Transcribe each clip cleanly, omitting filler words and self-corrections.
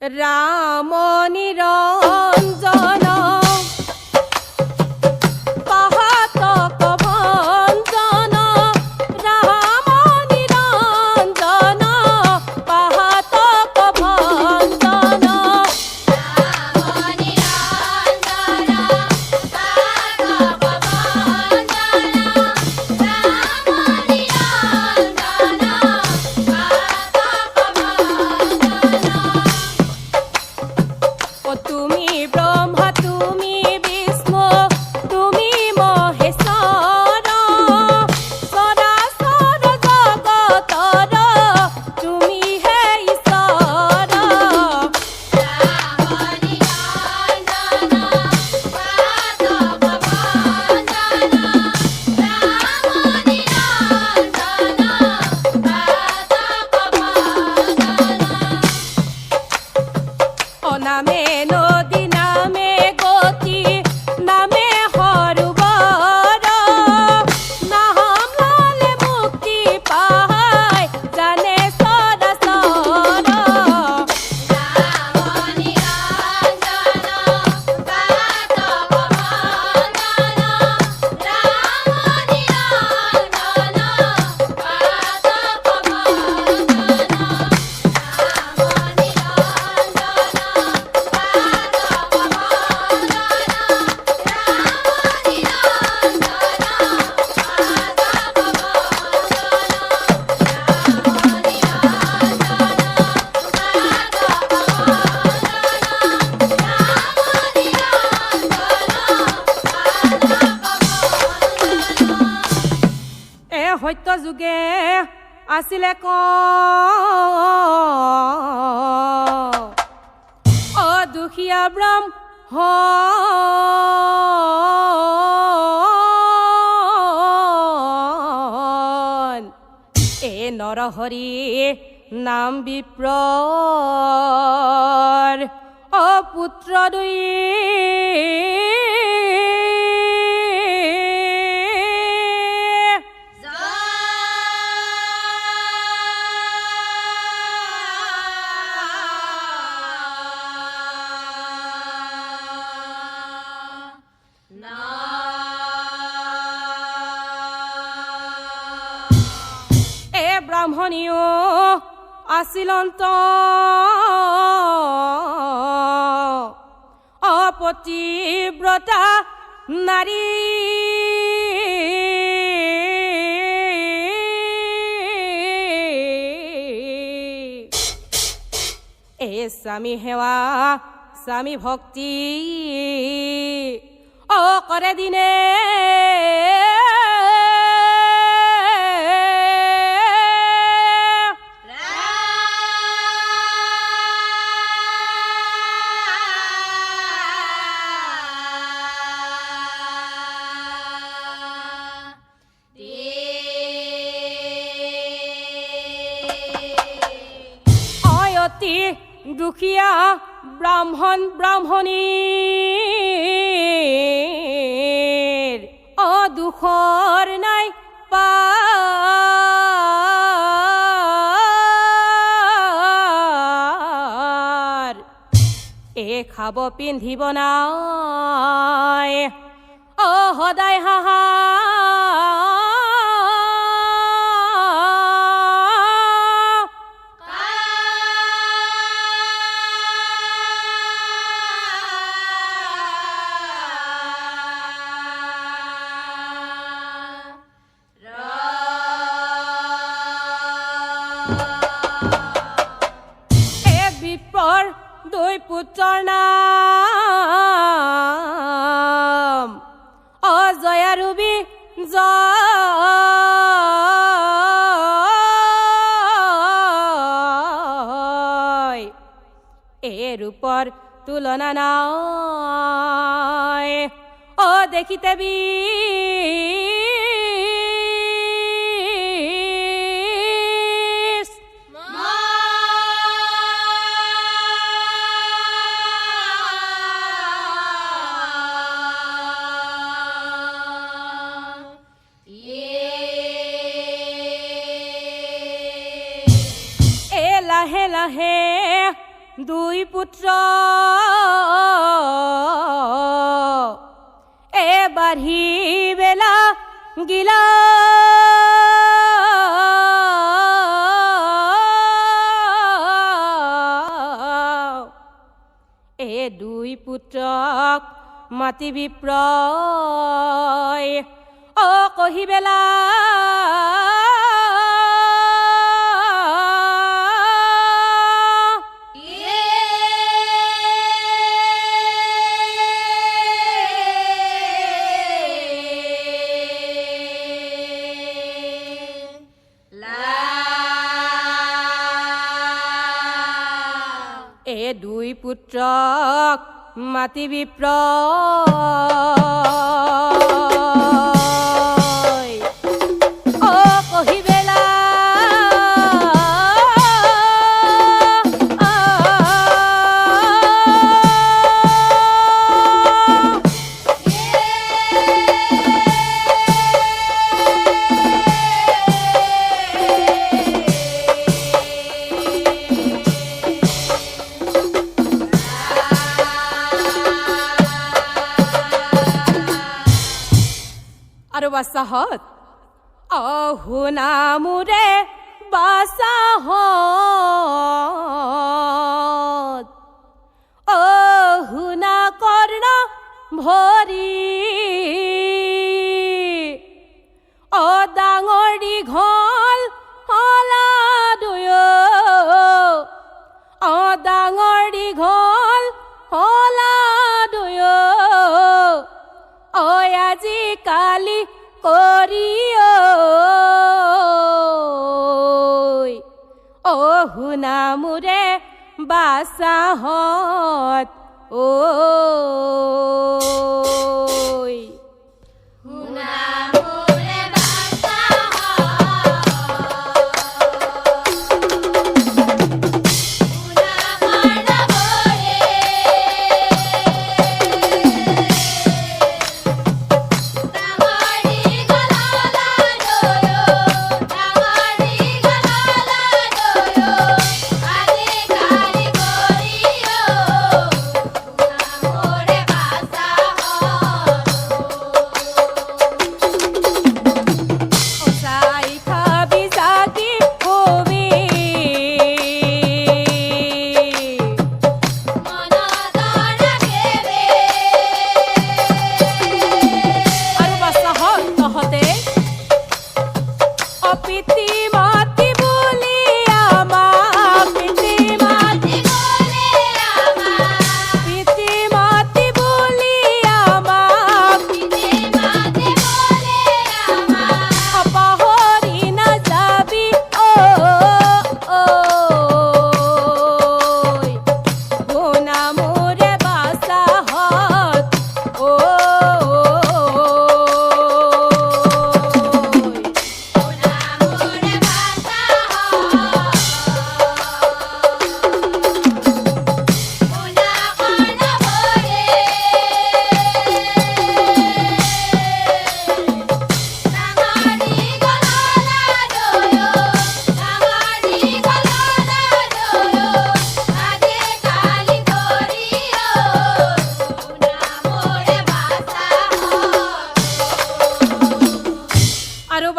রাম নিরঞ্জন পাহাতক ভঞ্জন রাম নিরঞ্জন পাহাতক ভঞ্জন ও তুমি ব্রহ্মা তুমি বিষ্ণু তুমি মহেশ্বর সরাসর জগতর তুমি হে ঈশ্বর ও নামে নদী নামে গতি নামে হরবর নাম ললে মুক্তি পায় জানে সরাসর এ সত্য যুগে আছিলে অ দুখীয়া ব্ৰাহ্মণ এ নৰহৰি নাম বিপ্ৰৰ অ পুত্ৰ দুই এ ব্ৰাহ্মণীও আছিলন্ত অপতিব্ৰতা নাৰী এ স্বামী সেৱা স্বামী ভক্তি অ কৰে দিনে অতি দুখীয়া ব্ৰাহ্মণ ব্ৰাহ্মণীৰ অ দুখৰ নাই পাৰ এ খাব পিন্ধিব নাই অ সদায় হাহা বিপ্ৰৰ দুই পুত্ৰৰ নাম অজয় আৰু বিজয় এ ৰূপৰ তুলনা নাই অ দেখিতে লাহে লাহে দুই পুত্ৰ বাঢ়ি বেলা গিলা দুই পুত্ৰক মাতি বিপ্ৰয় কহি বেলা দুই পুত্ৰক মাতি বিপ্ৰয় কহি বেলা আৰু বাচাহত শুনা মোৰে বাচাহত শুনা কৰ্ণ ভৰি ডাঙৰ দীঘল হলা দুয় ডাঙৰ দীঘল হলা দুয় আজিকালি কৰি শুনা মোৰে বাচাহত শুনা মোৰে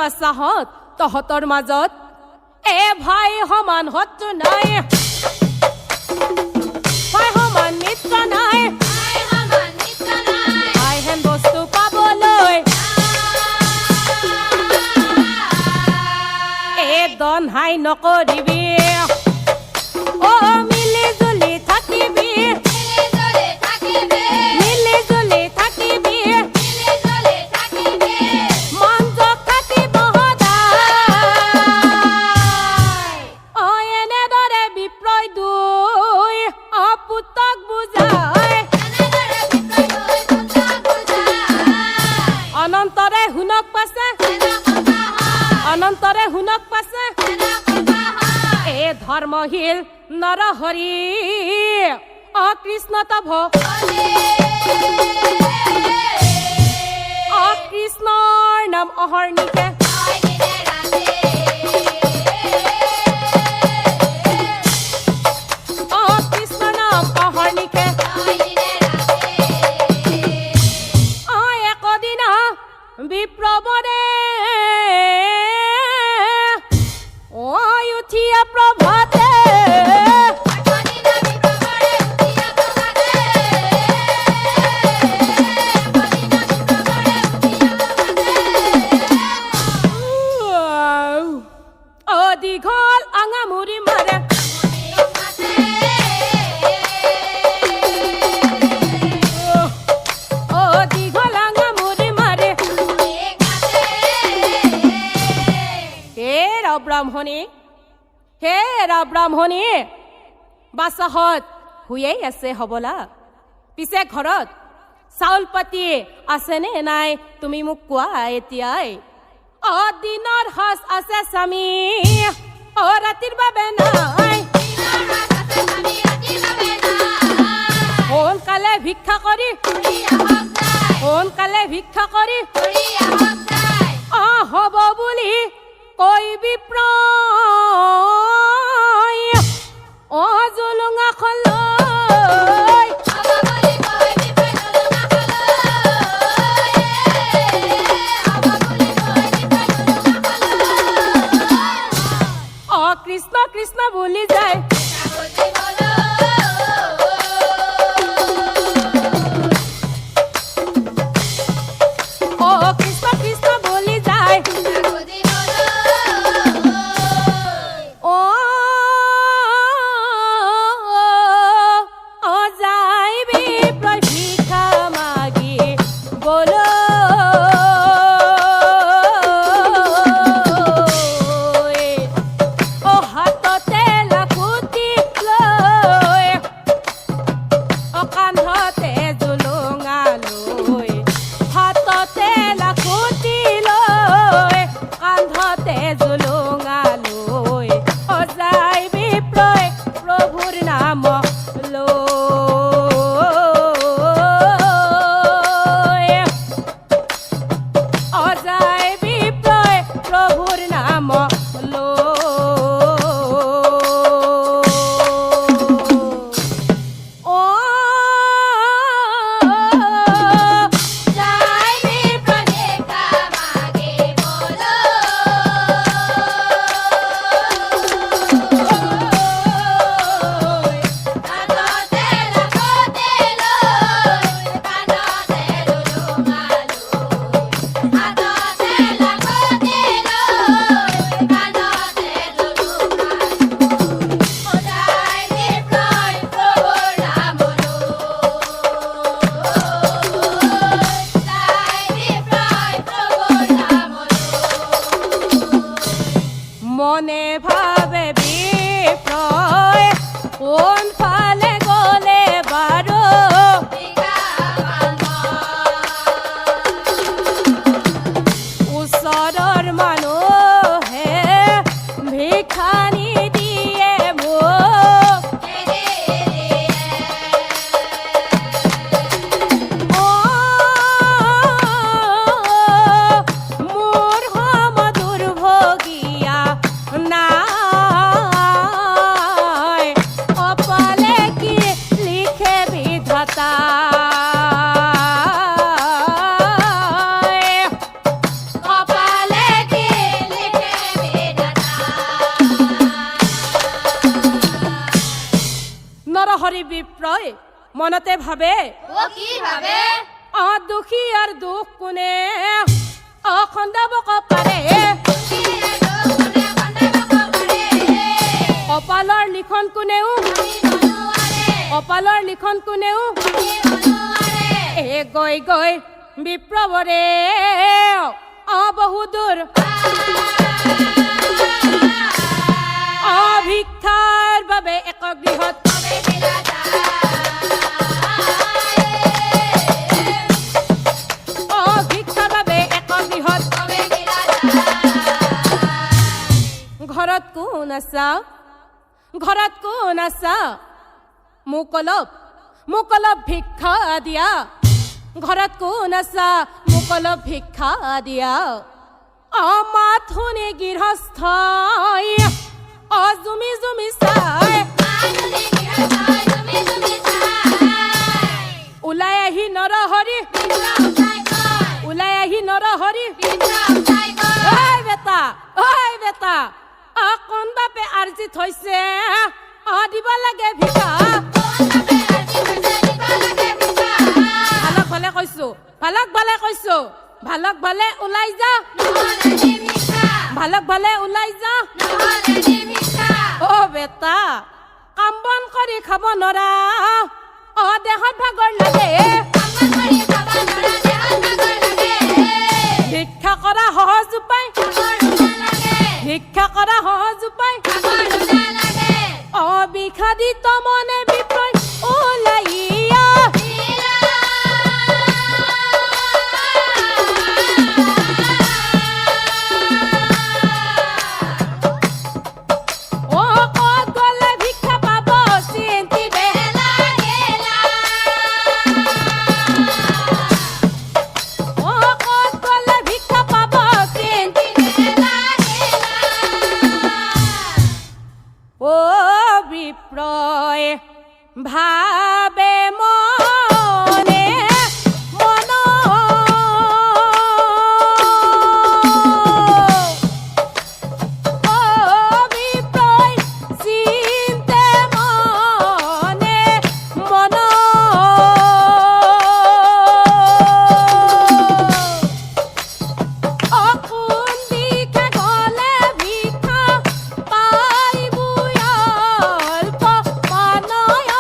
বাচাহত তহঁতৰ মাজত ভাই সমান শত্ৰু নাই ভাই সমান মিত্ৰ নাই ভাই হেন বস্তু পাবলৈ দনহাই নকৰিবি মিলি জুলি থাকিবি মিলি জুলি থাকিবি অনন্তৰে শুনক পাছে ধৰ্মশীল নৰহৰি কৃষ্ণ তভ কৃষ্ণৰ নাম অহৰ্নিশে কৃষ্ণ দীঘল আঙামুৰি মাৰে দীঘল আঙামুৰি মাৰে হে ব্ৰাহ্মণী বাচাহত শুয়েই আছে হবলা পিছে ঘৰত চাউল পাতি আছেনে নাই তুমি মোক কোৱা এতিয়াই দিনৰ সাজ আছে স্বামী ৰাতিৰ বাবে নাই সোনকালে ভিক্ষা কৰি হ'ব বুলি কৈ বিপ্ৰয় জুলুঙাখন লৈ কৃষ্ণ কৃষ্ণ বুলি যায় কৃষ্ণ কৃষ্ণ বুলি যায় যায় বিপ্ৰয় ভিক্ষা মাগি বল মনে ভাবে বিপ্ৰয় কোন ফালে গলে বাৰু ওচৰৰ মানুহে ভিক্ষা নিদিয়ে মোক মোৰ সম দুৰ্ভগীয়া নাই অপালে কি লিখে বিধাতা নৰহৰি বিপ্ৰয় মনতে ভাবে দুখী আৰু দুখ কোনে খন্দাব পাৰে কপালৰ লিখন কোনেও গৈ গৈ বিপ্ৰবৰে বহুদূৰ ভিক্ষাৰ বাবে এক গৃহত ঘৰত কোন আছা মোক অলপ ভিক্ষা দিয়া ঘৰত কোন আছা মোক অলপ ভিক্ষা দিয়া মাত শুনি গৃহস্থই জুমি জুমি চাই ওলাই আহি নৰহৰি বেটা কোন বাপে আৰ্জি থৈছে দিব লাগে ভিক্ষা ভালক ভালে ওলাই যা হতা কাম বন কৰি খাব নৰা দেহত ভাগৰ লাগে ভিক্ষা কৰা সহজ উপায় ভিক্ষা কৰা সহজ উপায় অবিষাদিত মনে বিপ্ৰয় ওলাইয়া ভাবে মনে মন বিপ্ৰয় চিন্তে মনে মন অকুন দিশে গলে ভিক্ষা পাইব অল্প মানয়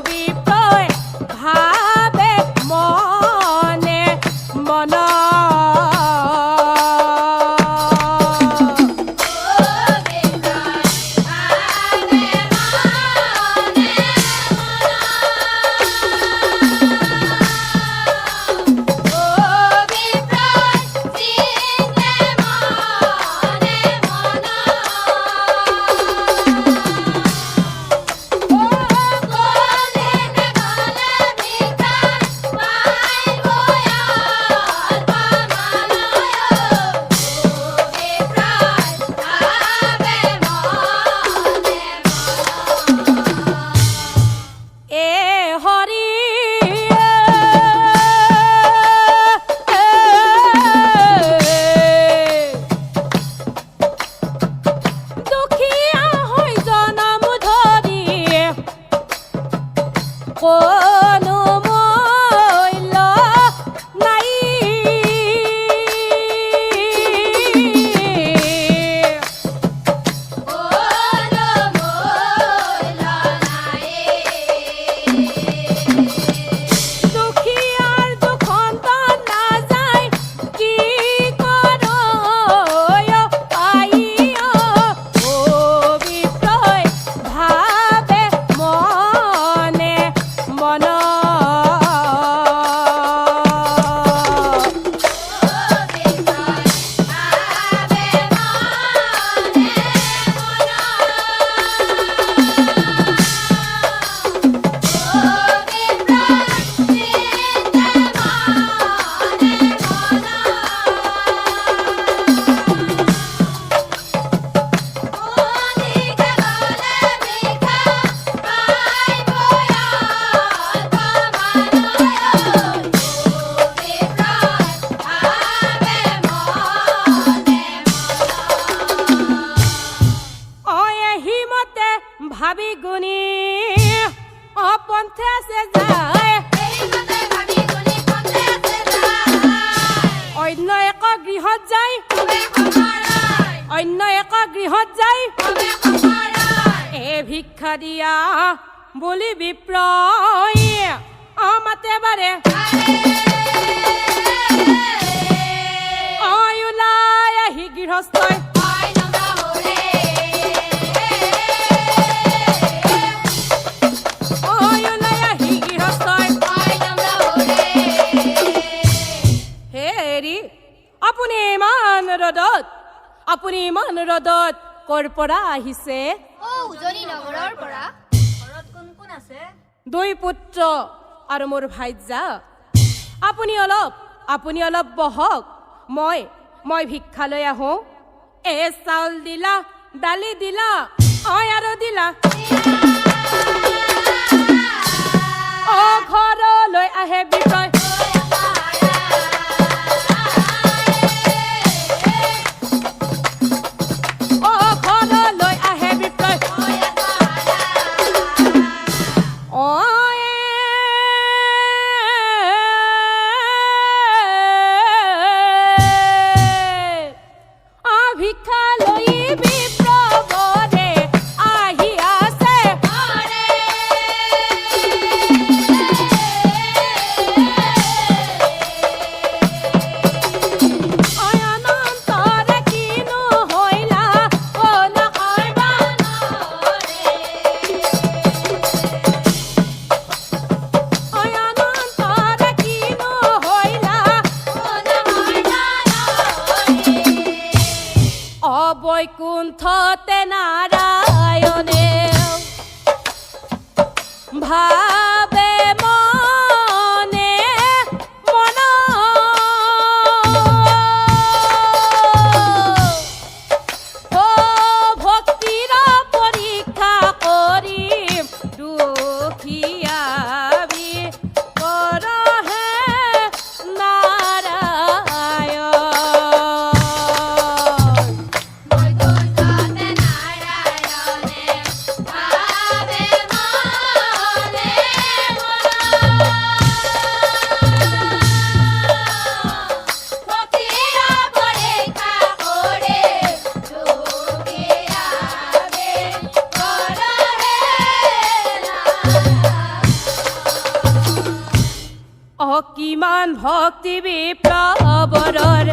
বিপ্ৰয় ভাবে মনে মন কোনো মূল্য নাই দুখীয়াৰ দুখন্তন নাযায় কি কৰো পাই বিপ্ৰয় ভাবে মনে মন ভাবি গুণি পন্থে আছে যায় অন্য এক গৃহত যায় অন্য এক গৃহত যায় ভিক্ষা দিয়া বুলি বিপ্ৰয় মাতে বাৰে ওলাই আহি গৃহস্থই আপুনি ইমান ৰদত কৰ পৰা আহিছে উজনি নগৰৰ পৰা ঘৰত কোন কোন আছে দুই পুত্ৰ আৰু মোৰ ভাইজা আপুনি অলপ বহক মই ভিক্ষালৈ আহো চাউল দিলা দালি দিলা আৰু দিলা ঘৰলৈ আহে বিপ্ৰয় ভিক্ষা লৈ বিপ্ৰবৰে হতে নারায়ণে ভাবে মনে মন ও ভক্তির পরীক্ষা করি দুখিয়া করহে নারায়ণ বৈকুণ্ঠতে নারায়ণে ভাবে মনে মন। ভক্তির পরীক্ষা করে দুখিয়াবে করহে নারায়ণ। কিমান ভক্তি বিপ্লবৰৰ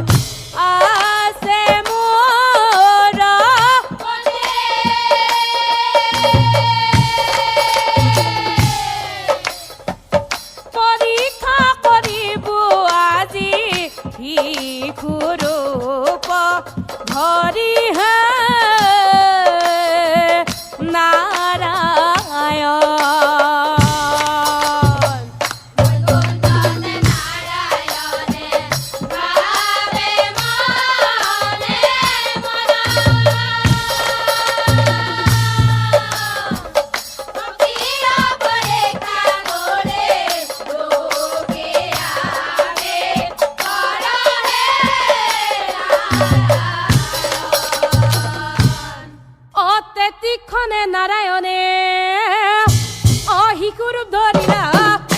আছে মোৰ পৰীক্ষা কৰিব আজি শিশুৰূপ ধৰিহে নাৰায়ণ বৈকুণ্ঠতে নাৰায়ণে ভাবে মনে মন। ভক্তিৰ পৰীক্ষা কৰে দুখিয়াবে কৰহে নাৰায়ণ। অতেতিখনে নাৰায়ণে শিশুৰূপ ধৰিলা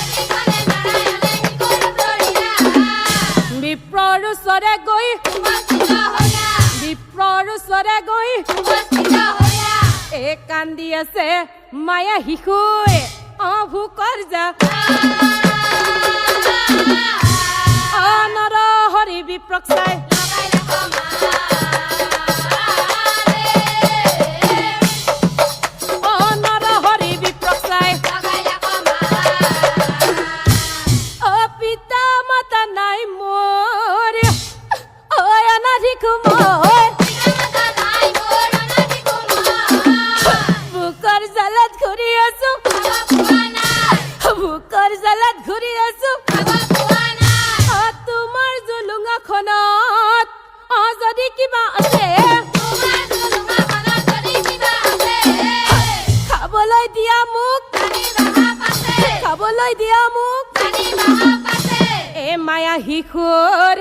এতিখনে নাৰায়ণে শিশুৰূপ ধৰিলা। বিপ্ৰৰ ওচৰে গৈ উপস্থিত হৈয়া বিপ্ৰৰ ওচৰে গৈ উপস্থিত হৈয়া কান্দি আছে মায়া শিশুৱে ভোকৰ যা নৰ হৰি বিপ্ৰক চাই লগাইলে কমাৰে নৰ হৰি বিপ্ৰক চাই লগাইলে কমাৰে পিতা মাতা নাই মোৰ অনাধিক মই পিতামাতা নাই মোৰ অনাদি কুমাৰ ভোকৰ জালত ঘূৰি আছো খাব পোৱা নাই ভোকৰ জালত ঘূৰি আছো খাব পোৱা নাই তোমাৰ জুলুঙাখনত যদি কিবা আছে তোমাৰ জুলুঙাখনত যদি কিবা আছে খাবলৈ দিয়া মোক পানী বাহা পাছে খাবলৈ দিয়া মোক পানী বাহা পাছে মায়া শিশুৰ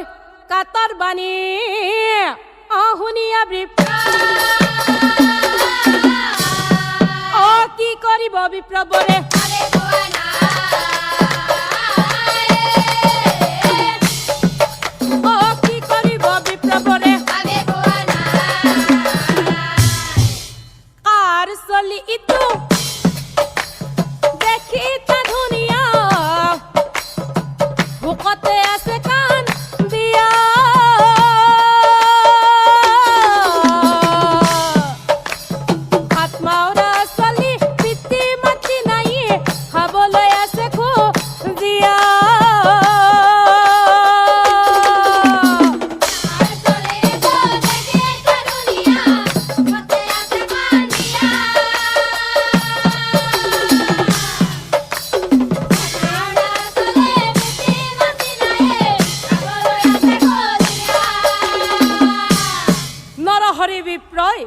কাতৰ বাণী শুনিয়া কি কৰিব বিপ্লৱৰে খাবে পোৱা নাই কি কৰিব বিপ্লৱৰে খাবে পোৱা নাই কাৰ চলি ইটো দেখি তা ধুনীয়া ভোকতে আছে কাণ দিয়া আত্মাওৰা চলি পিতৃ মাতৃ নাই খাবলৈ আছে খোজিয়া আর চলে গো দেখে কারুনিয়া মতে আছে কান্দিয়া আড়া চলে বেটি মাতি নায়ে খাবলৈ আছে খোজিয়া নৰহৰি বিপ্ৰই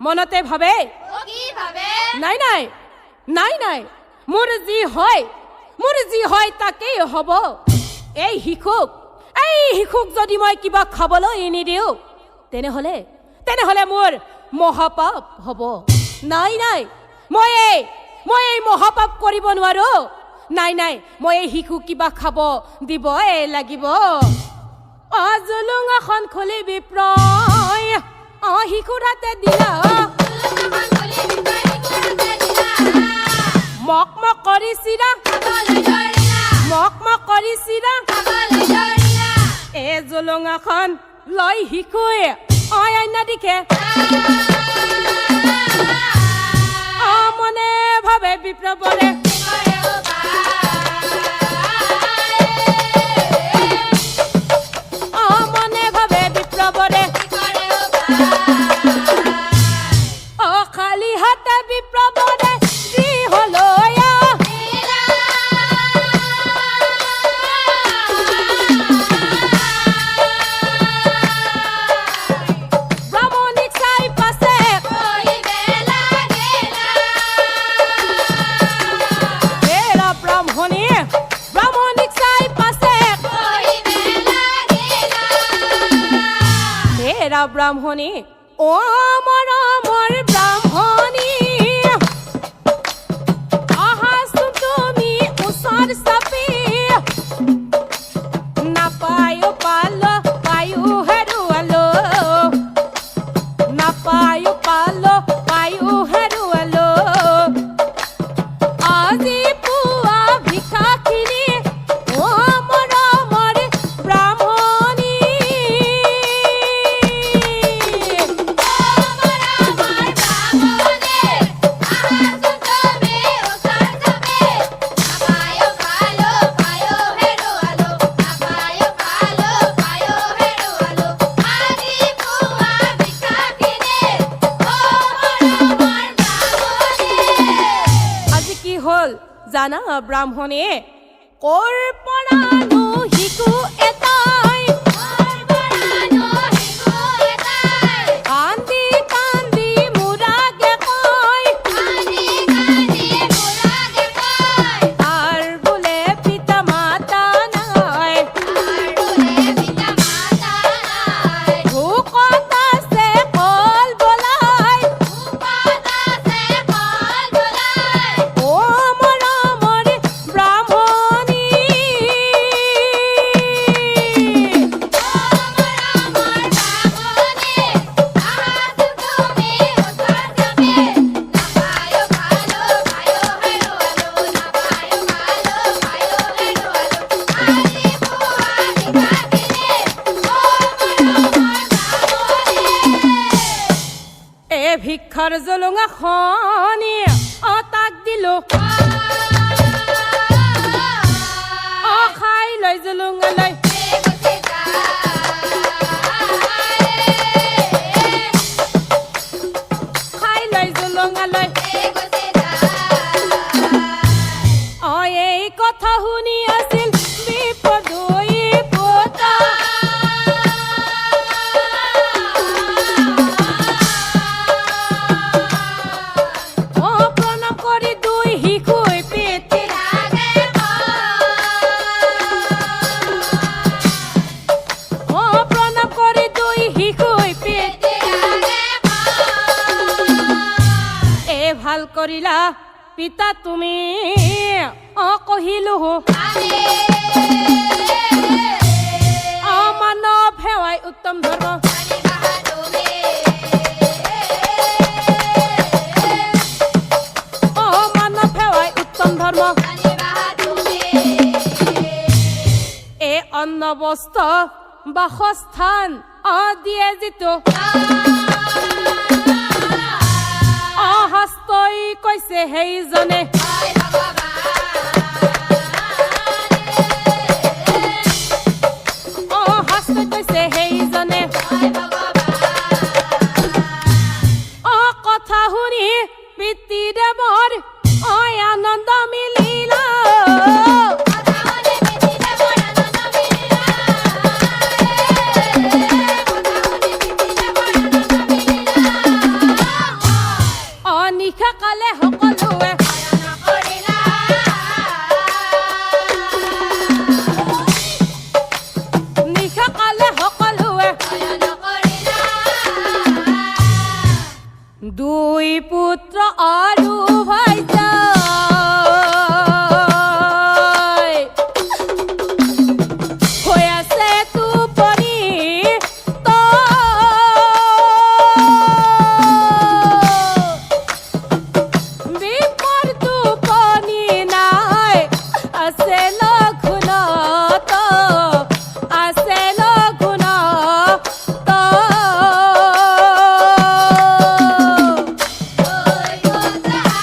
মনতে ভাবে ও কি ভাবে নাই নাই নাই নাই মোৰ যি হয় তাকেই হ'ব এই শিশুক যদি মই কিবা খাবলৈ নিদিওঁ তেনেহলে মোৰ মহাপাপ হ'ব নাই নাই মই এই মহাপাপ কৰিব নোৱাৰো নাই নাই মই এই শিশু কিবা খাব দিব লাগিব জুলুঙাখন খুলি বিপ্ৰই শিশুৰ হাতে দিলা জুলুঙাখন খুলি বিপ্ৰই শিশুৰ হাতে দিলা মক মক কৰি চিৰা খাবলৈ ধৰিলা মক মক কৰি চিৰা খাবলৈ ধৰিলা জুলুঙাখন লৈ শিশুৱে অন্য দিশে মনে ভাবে বিপ্লৱৰে কৰে ও মনে ভাবে বিপ্লৱৰে কৰে ও ব্ৰাহ্মণী, অ মৰমৰ ব্ৰাহ্মণী, আহাচোন তুমি ওচৰ চাপি, নাপায়ো পালো পায়ো হেৰুৱালো, নাপায়ো পালো পায়ো হেৰুৱালো, আজি পুৱা ভিক্ষাখিনি অ মৰমৰ ব্ৰাহ্মণী। আজি কি হ'ল জানা ব্ৰাহ্মণী, কৰ পৰানো শিশু এটাই, কান্দি কান্দি মোৰাগে কয়, তাৰ বোলে পিতা মাতা নাই, ভোকত আছে কল বলাই, অ মৰমৰ ব্ৰাহ্মণী। এ ভিক্ষাৰ জলঙাখনি তাক দিলো, খাই লৈ জলঙালৈ, খাই লৈ জলঙালৈ, এই কথা শুনি আছিল বিপদই পতা, প্ৰণাম কৰি দুই শিশুই পেটে, প্ৰণাম কৰি দুই শিশুই পেটে, ভাল কৰিলা পিতা তুমি, কহিলো মানৱ সেৱাই উত্তম ধৰ্ম, মানৱ সেৱাই উত্তম ধৰ্ম, এই অন্ন বস্ত্ৰ বাসস্থান দিয়ে যিটো, হস্তই কৈছে সেইজনে, হস্তই কৈছে সেইজনে, কথা শুনি পিতৃদেৱৰ আনন্দ মিলিলা, নিশা কালে সকলোৱে নিশা কালে সকলোৱে দুই পুত্ৰ আৰু ভাইজাই হৈ আছে টোপনি, বিপৰ টোপনি নাই, আছে লঘুনত, আছে লঘুনত, ঐ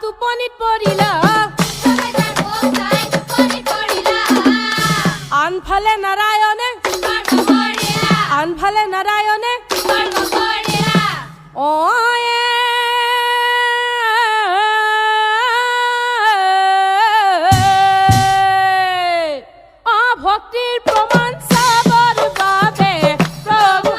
টোপনিত পৰিলা আনফালে নাৰায়ণে আনফালে নাৰায়ণে ভক্তিৰ প্ৰমাণ চাবৰ বাবে প্ৰভু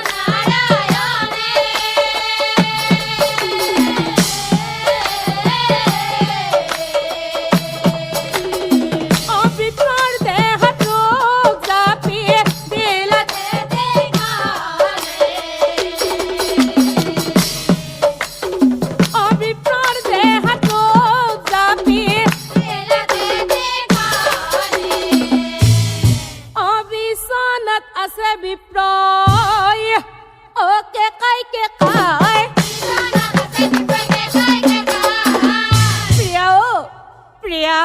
বিপ্ৰৰ দেহটো জাপি দিলে বিপ্ৰৰ দেহটো জাপি বিচনাত আছে বিপ্ৰয় কে কাই প্ৰিয়া প্ৰিয়া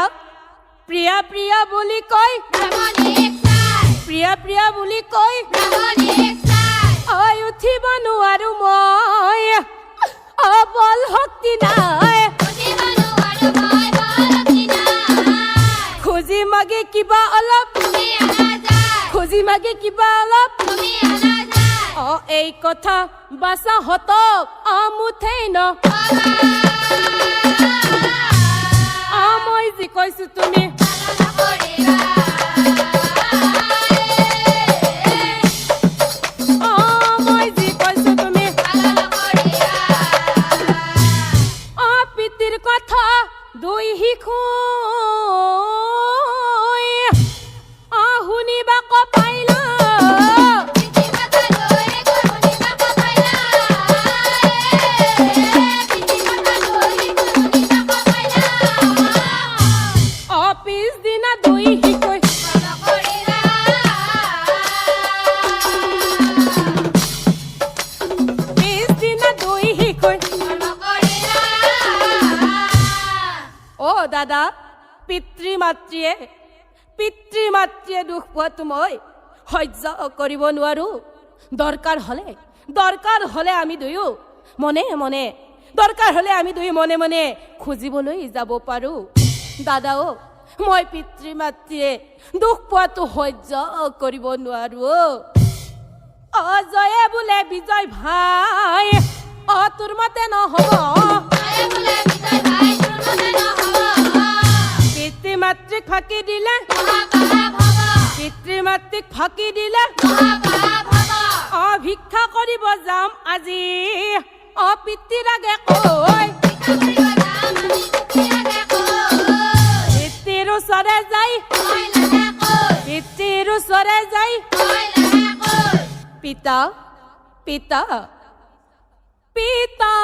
প্ৰিয়া প্ৰিয়া বুলি কয় প্ৰিয়া প্ৰিয়া বুলি কয় উঠিব নোৱাৰো মই বল শক্তি নাই খুজি মাগে কিবা অলপ খুজি মাগে কিবা অলপ এই কথা বাচা হতক মুঠেই ন মই যি কৈছো তুমি মই যি কৈছো তুমি পিতৃৰ কথা দুই শিশু শুনিবা কপাইলা পিছদিনা দুই শিকৈ পিছদিনা দুই শিকৈ দাদা পিতৃ মাতৃয়ে দুখ পোৱাটো মই সহ্য কৰিব নোৱাৰো দৰকাৰ হলে আমি দুয়ো মনে মনে দৰকাৰ হলে আমি দুয়ো মনে মনে খুজিবলৈ যাব পাৰো দাদাও মই পিতৃ মাতৃয়ে দুখ পোৱাটো সহ্য কৰিব নোৱাৰো অজয়ে বোলে বিজয় ভাই তোৰ মতে নহব পিতৃ মাতৃক ফাঁকি দিলে পিতৃ মাতৃক ফাঁকি দিলে ভিক্ষা কৰিব যাম আজি পিতৃৰ আগে কৈ পিতৃৰ ওচৰে যাই পিতৃৰ ওচৰে যাই পিতা পিতা পিতা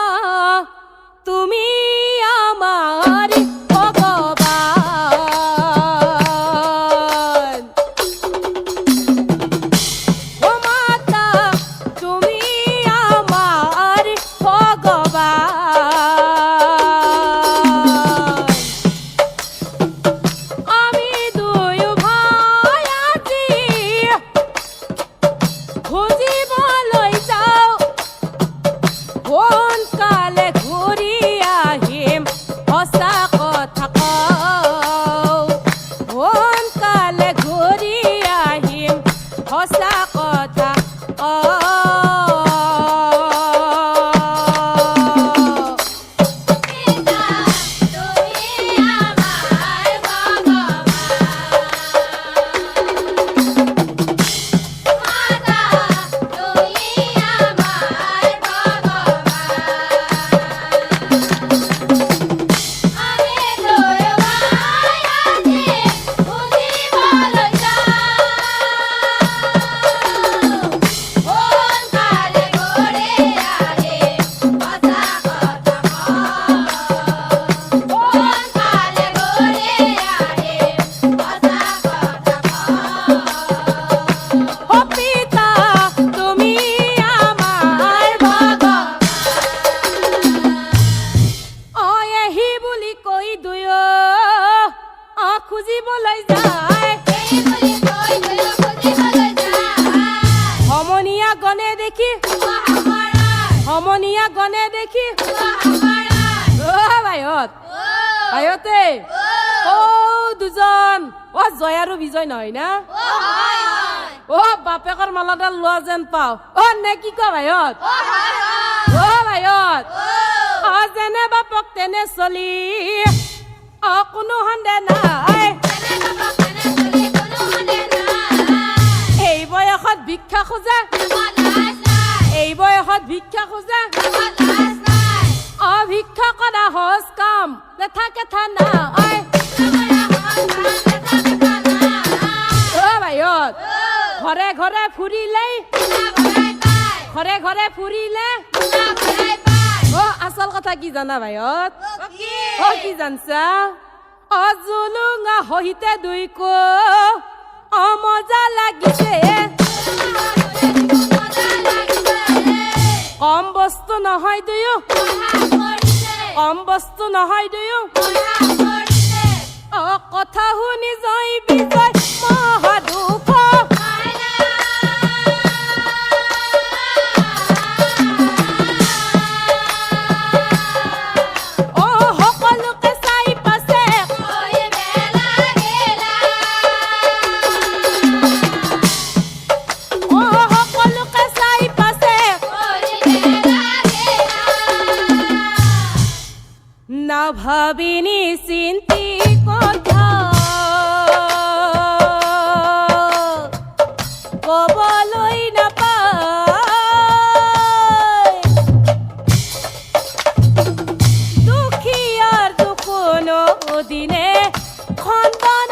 তুমি আমাৰ ভগৱান মাতা তুমি আমাৰ ভগৱান আমি দুয়ো ভাই আজি খুজিবলৈ যাওঁ সোনকালে আয়তে ও দুজন ও জয় আৰু বিজয় নহয় না ও বাপেকৰ মালাডাল লোৱা যেন পাও ও নে কি কয় ভাইত ও ভাইত ও যেনে বাপক তেনে চলি ও কোনো সন্দেহ নাই এই বয়সত ভিক্ষা খোজা এই বয়সত ভিক্ষা খোজা ভিক্ষা কৰা সহজ কাম নেথাকে থানা ভাইত ঘৰে ঘৰে ফুৰিলে ঘৰে ঘৰে ফুৰিলে আচল কথা কি জানা ভাইত কি জানছা জুলুঙা সহিতে দুইকো মজা লাগিছে কম বস্তু নহয় দুয়ো কম বস্তু নহয় দুয়ো কথা শুনি জয় বিজয় মহাদুখ সকলোকে চাই পাছে সকলোকে চাই পাছে নাভাবিনি চিন্তি কথা কবলৈ নাপায় দুখীয়াৰ দুখ দিনে খণ্ডন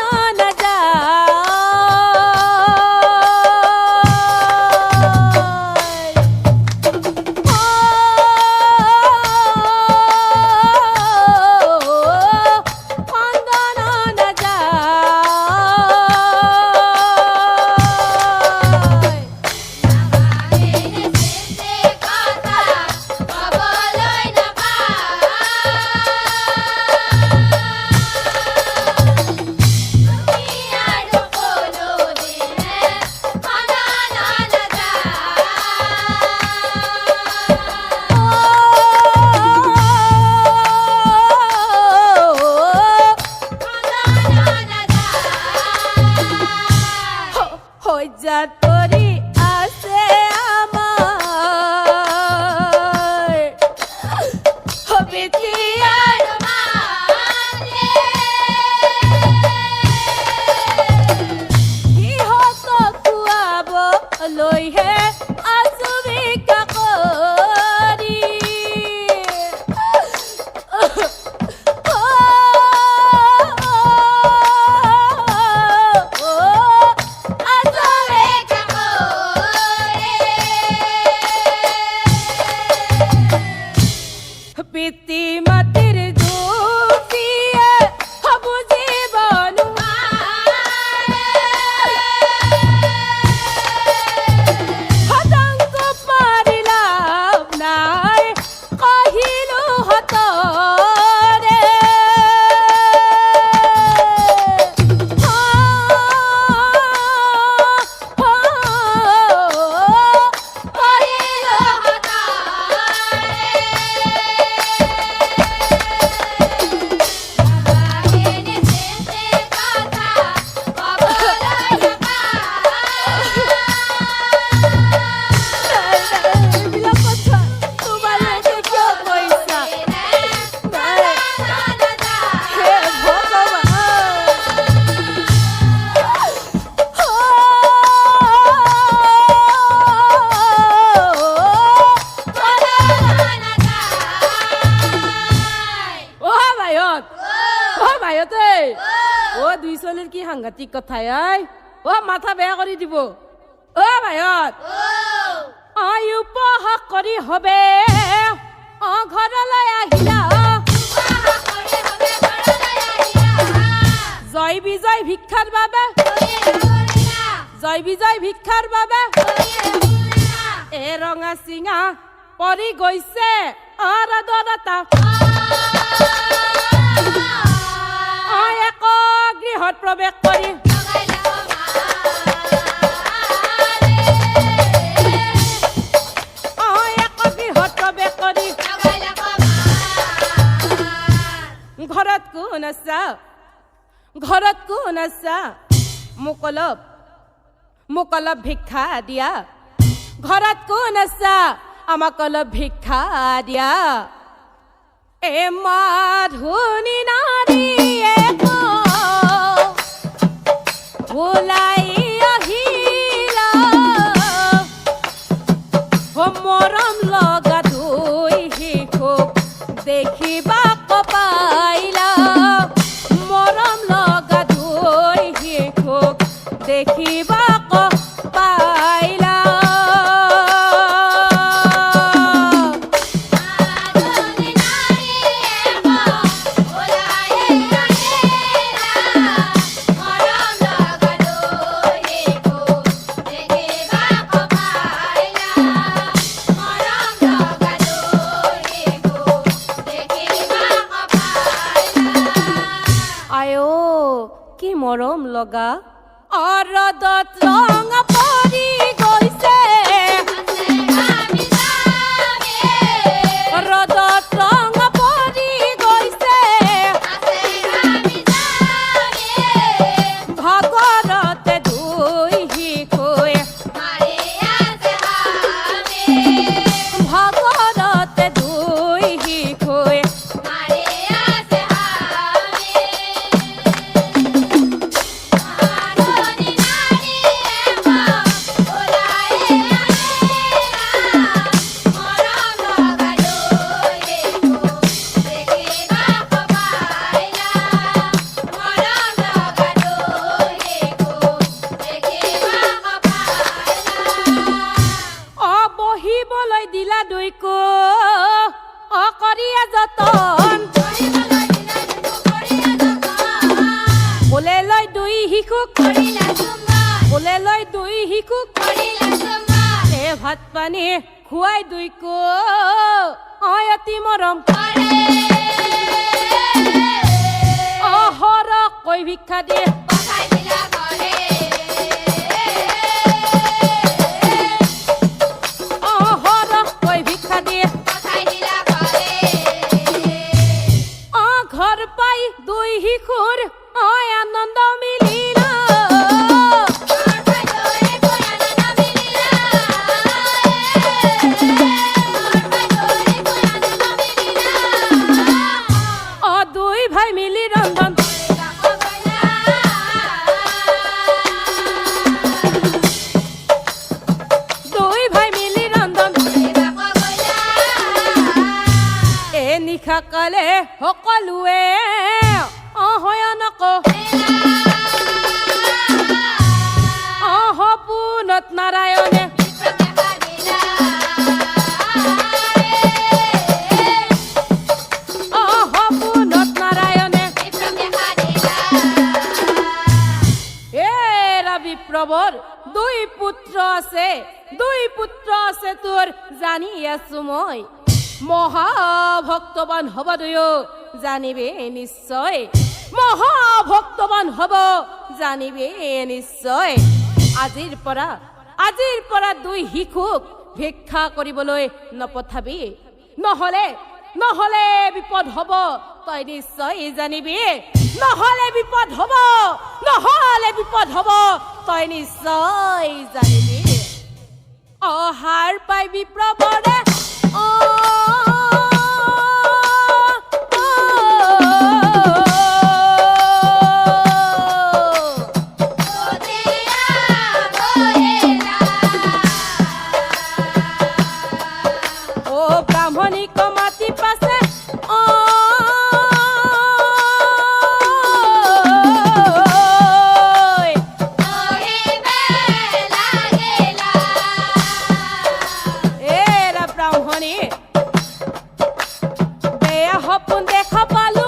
কৰি আছে আমাৰ বিটিয়াৰ সিহঁতক খুৱাব লৈহে আছো ভিক্ষা কৰি পিতৃ মাতৃৰ দুখিয়ে বুজিব হতাংক পাৰি লাভ নাই কহিলো হতৰে দুই চলিৰ কি সাংঘাতিক কথা মাথা বেয়া কৰি দিব ভাইত উপহাস কৰি হবে ঘৰলৈ আহিলা জয় বিজয় ভিক্ষাৰ বাবে জয় বিজয় ভিক্ষাৰ বাবে এ ৰঙা চিঙা পৰি গৈছে আৰাধনতা এক গৃহত প্ৰৱেশ কৰি এক গৃহত প্ৰৱেশ কৰি ঘৰত কোন আছা ঘৰত কোন আছা মোক অলপ ভিক্ষা দিয়া ঘৰত কোন আছা আমাক অলপ ভিক্ষা দিয়া এ মাধুনী নাৰীয়ে ওলাই আহিলা মৰম লগা দুই শিশুক দেখিবাক পাইলা মৰম লগা দুই শিশুক দেখিবাক পাইলা মাধুনী নাৰীয়ে ওলাই আহিলা মৰম লগা দুই শিশুক দেখিবাক পাইলা মৰম লগা দুই শিশুক দেখিবাক পাইলা আয়ো কি মৰম লগা অৰদত ৰং পৰি গৈছে আমি যামে ৰদত ৰং পৰি গৈছে আমি যামে ভাগৰতে দুই শিশুৱে মাৰি আছে আমি ভাগৰতে দুই শিশুৱে মাৰি আছে আমি মাধুনী নাৰীয়ে ওলাই আহিলা মৰম লগা দুই শিশুক দেখিবাক পাইলা মৰম লগা দুই শিশুক দেখিবাক পাইলা বহিবলৈ দিলা দুইকো অকৰিয়া যতন কৰিবলৈ দিলা দুপৰীয়া যতন কোলে লৈ দুই শিশুক কৰিলা চুম্বন কোলে লৈ দুই শিশুক কৰিলা চুম্বন এ ভাত পানী খুৱাই দুইকো অতি মৰম কৰে অহৰহ কৈ ভিক্ষা দিয়ে পঠাই দিলা কৰে অহৰহ কৈ ভিক্ষা দিয়ে পঠাই দিলা কৰে ঘৰ পাই দুই শিশুৰ আনন্দ মিলিলা দুই ভাই মিলি ৰন্ধন দুই ভাই মিলি ৰন্ধন এ নিশা কালে সকলোৱে অহয়ানক সপোনত নাৰায়ণে সপোনত নাৰায়ণে বিপ্ৰবৰ দুই পুত্ৰ আছে তোৰ জানি আছো মই মহাভক্তবান হব দুয়ো জানিবে নিশ্চয় মহাভক্তবান হব জানিবে নিশ্চয় আজিৰ পৰা দুই শিশুক ভিক্ষা কৰিবলৈ নপঠাবি নহলে বিপদ হব তই নিশ্চয় জানিবি নহলে বিপদ হব তই নিশ্চয় জানিবি অহাৰ পাই বিপ্ৰবৰে ব্ৰাহ্মণীক মাতি পাছে ব্ৰাহ্মণী বেয়া সপোন দেখা পালো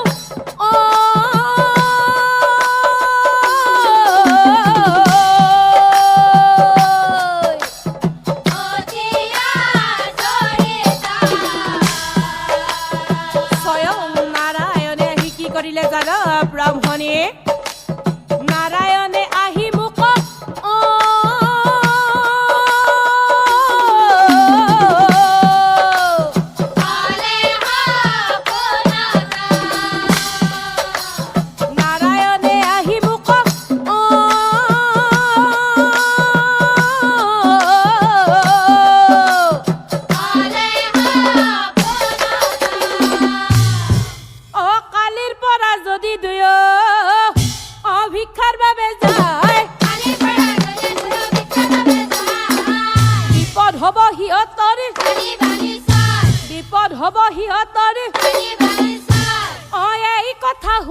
কৰিলে জানা ব্ৰাহ্মণী নাৰায়ণে আহি মোক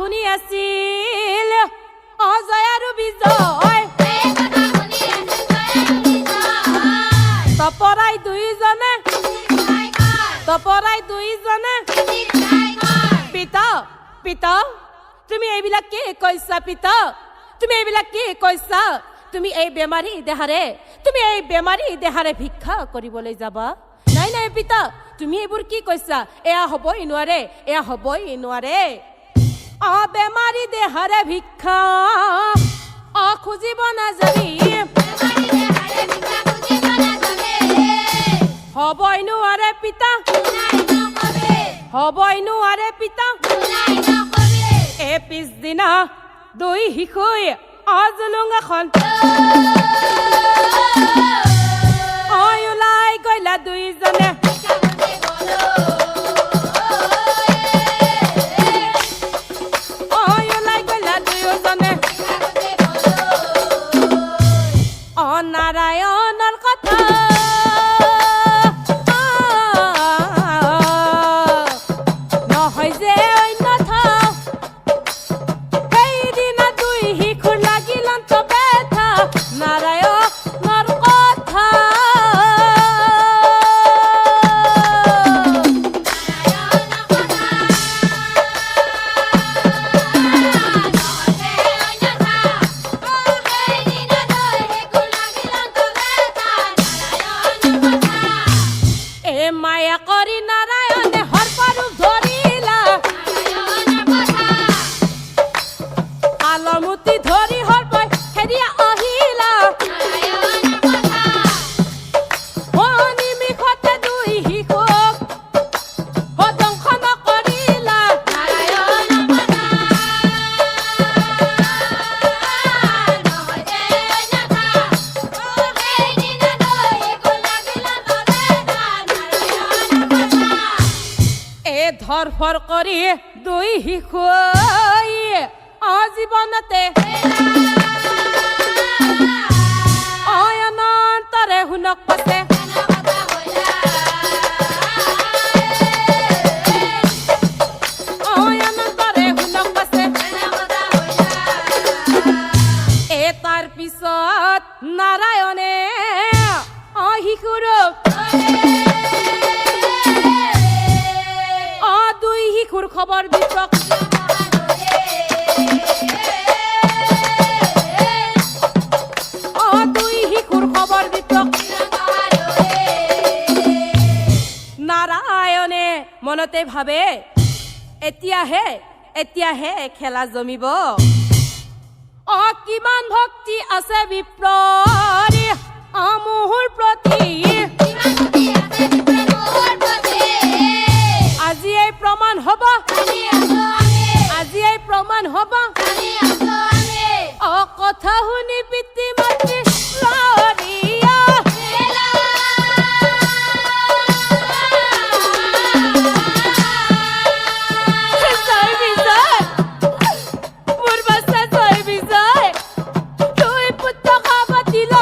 শুনি আছিল অজয় আৰু বিজয় তপৰাই দুইজনে পিতা পিতা তুমি এইবিলাক কি কৈছা পিতা তুমি এইবিলাক কি কৈছা তুমি এই বেমাৰী দেহাৰে ভিক্ষা কৰিবলৈ যাবা নাই নাই পিতা তুমি এইবোৰ কি কৈছা এয়া হ'বই নোৱাৰে বেমাৰী দেহাৰে ভিক্ষা খুজিব নাযাবি হ'বই নোৱাৰে পিতা এই পিছদিনা দুই শিশুই জুলুং এখন ওলাই গ'লা দুইজনে নাৰায়ণৰ কথা নহয় যে অন্যথা সেইদিনা দুই শিশুৰ লাগিল বেথা নাৰায়ণৰ কথা মায়া কৰি নাৰায়ণে সৰ্পৰূপ ধৰিলা আলমুতি ধৰি সৰ্পই হেৰিয়া আহিলা নিমিষতে দুই শিশুক ধ্বংস নকৰিলা ধৰফৰ কৰি দুই শিশুই আজীৱনতে অনন্তৰে শুনক পাছে তাৰ পিছত নাৰায়ণে শিশুৰক দুই শিশুৰ খবৰ দিছক নাৰায়ণে মনতে ভাবে এতিয়াহে খেলা জমিব কিমান ভক্তি আছে বিপ্ৰৰি মোৰ প্ৰতি আজি এই প্ৰমাণ হ'ব কথা শুনি পিতৃ মাতৃ লৰিয়া জয় বিজয় মোৰ বাচ্চা জয় বিজয় দুই পুত্ৰক মাতি লৈ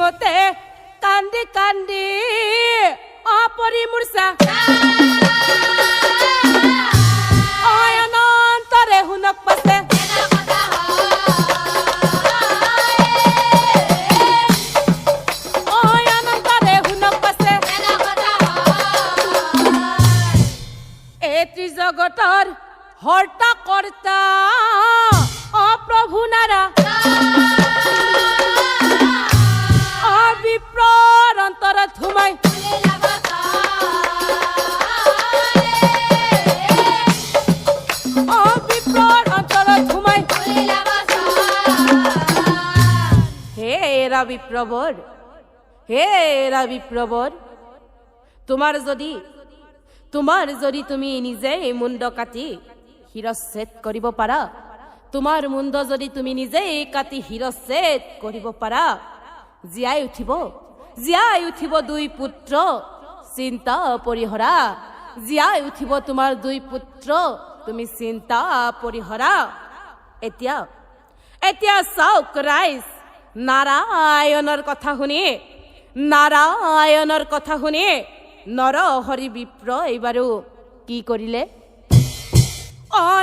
মতে কান্দি কান্দি অপৰি মূৰ্ছা অনন্তৰে শুনক পাছে অনন্তৰে শুনক পাছে এই ত্ৰিজগতৰ হৰ্তা কৰ্তা অপ্ৰভু নাৰা অবিপ্ৰৰ অন্তৰত সোমাই অবিপ্ৰৰ অন্তৰত সোমাই হে ৰবিপ্ৰভৰ হে ৰবিপ্ৰভৰ তোমাৰ যদি তুমি নিজেই মুণ্ড কাটি শিৰচ্ছেদ কৰিব পাৰা তোমাৰ মুণ্ড যদি তুমি নিজেই কাটি শিৰচ্ছেদ কৰিব পাৰা জীয়াই উঠিব দুই পুত্ৰ চিন্তা পৰিহৰা জীয়াই উঠিব তোমাৰ দুই পুত্ৰ তুমি চিন্তা পৰিহৰা এতিয়া চাওক ৰাইজ নাৰায়ণৰ কথা শুনি নৰহৰি বিপ্ৰ এইবাৰো কি কৰিলে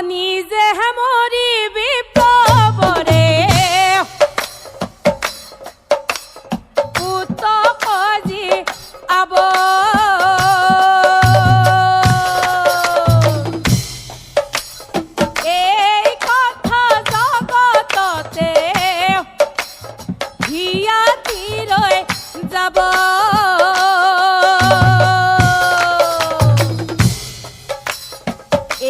নিজে মৰি বিপ্ৰবৰে পুত আজি আব এই কথা জগততে হিয়াতি ৰৈ যাব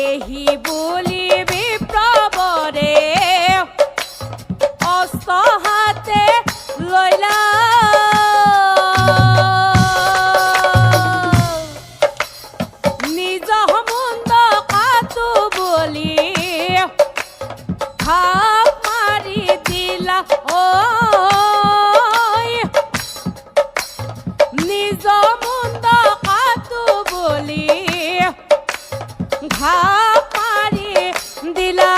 এহি বুলি বিপ্ৰবৰে অস্ত্ৰ হাতে লৈলা নিজ মুণ্ড কাটো বুলি ভাৱ মাৰি দিলা নিজ মুণ্ড কাটো বুলি ভাৱ মাৰি দিলা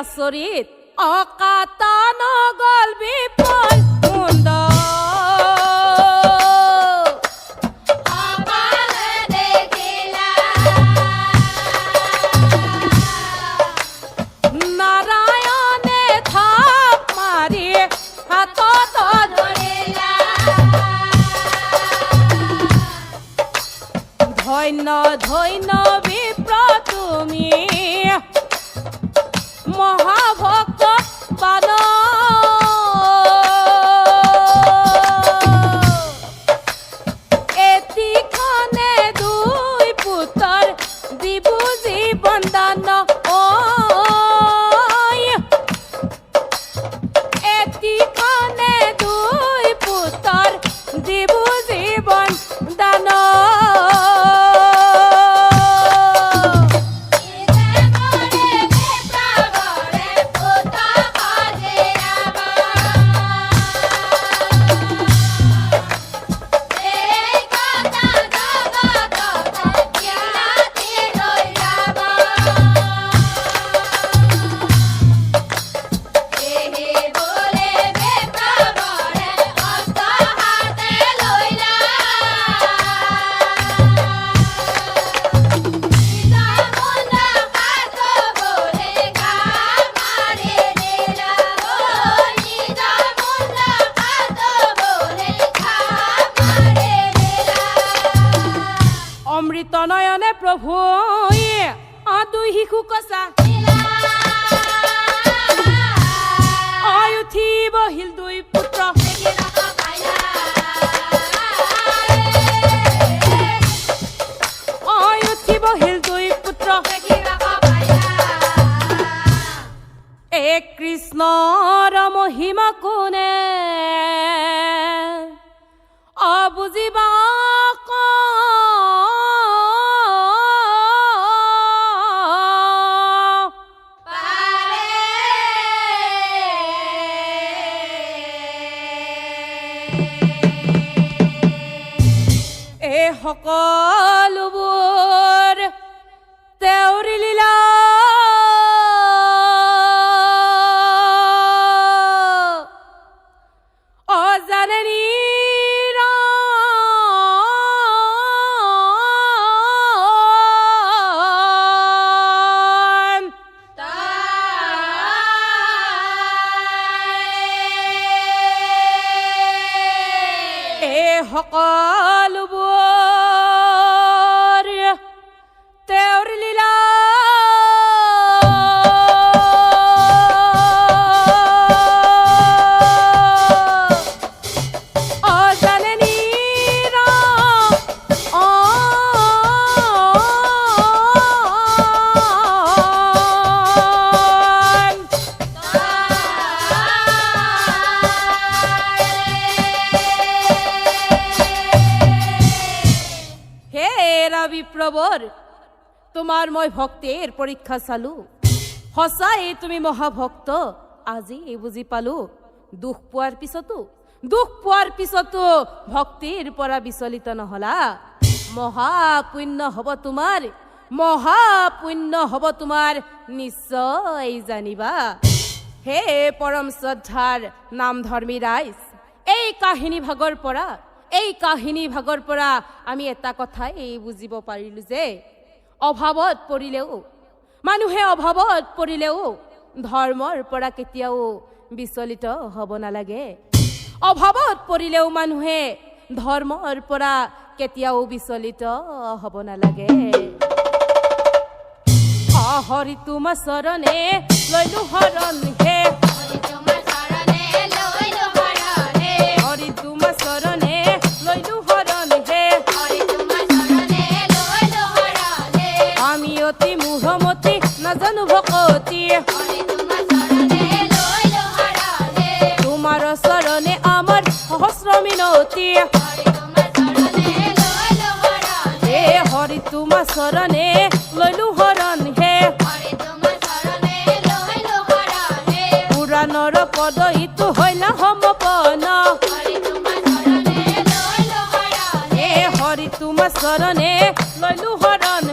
আচৰিত অকাতা নগল বিপল মুণ্ড নাৰায়ণে থাপ মাৰি হাতত ধৰিলা ধন্য ধন্য বিপ্ৰ তুমি মহাভক্ত বান এতিখনে দুই পুত্ৰৰ দিবু জীৱন দান এতিখনে দুই পুত্ৰৰ দিবু জীৱন দান বহিল দুই পুত্ৰ উঠি বহিল দুই পুত্ৰ কৃষ্ণৰ মহিমা কোনে অবুজিবা সকলোবোৰ তেওঁৰি লীলা অজানেনি সকলোবোৰ তেওঁৰ লীলা অজানেনি বিপ্ৰবৰ তোমাৰ মই ভক্তিৰ পৰীক্ষা চালো সঁচাই তুমি মহাভক্ত আজি বুজি পালো দুখ পোৱাৰ পিছতো ভক্তিৰ পৰা বিচলিত নহলা মহাপুণ্য হ'ব তোমাৰ নিশ্চয় জানিবা হে পৰম শ্ৰদ্ধাৰ নামধৰ্মী ৰাইজ এই কাহিনী ভাগৰ পৰা আমি এটা কথাই বুজিব পাৰিলো যে মানুহে অভাৱত পৰিলেও ধৰ্মৰ পৰা কেতিয়াও বিচলিত হ'ব নালাগে অভাৱত পৰিলেও মানুহে ধৰ্মৰ পৰা কেতিয়াও বিচলিত হ'ব নালাগে হৰি তোমাৰ চৰণে লৈলো শৰণ হে হৰি তোমাৰ চৰণে লৈলো শৰণ হে আমি অতি মোহমতি নাজানো ভকতি তোমাৰ চৰণে আমাৰ সহস্ৰ মিনতি হে হৰি তোমাৰ চৰণে লৈলো শৰণ হে পুৰাণৰ পদ ইটো হৈলা সমপন হে হৰি তোমাৰ চৰণে লৈলো শৰণ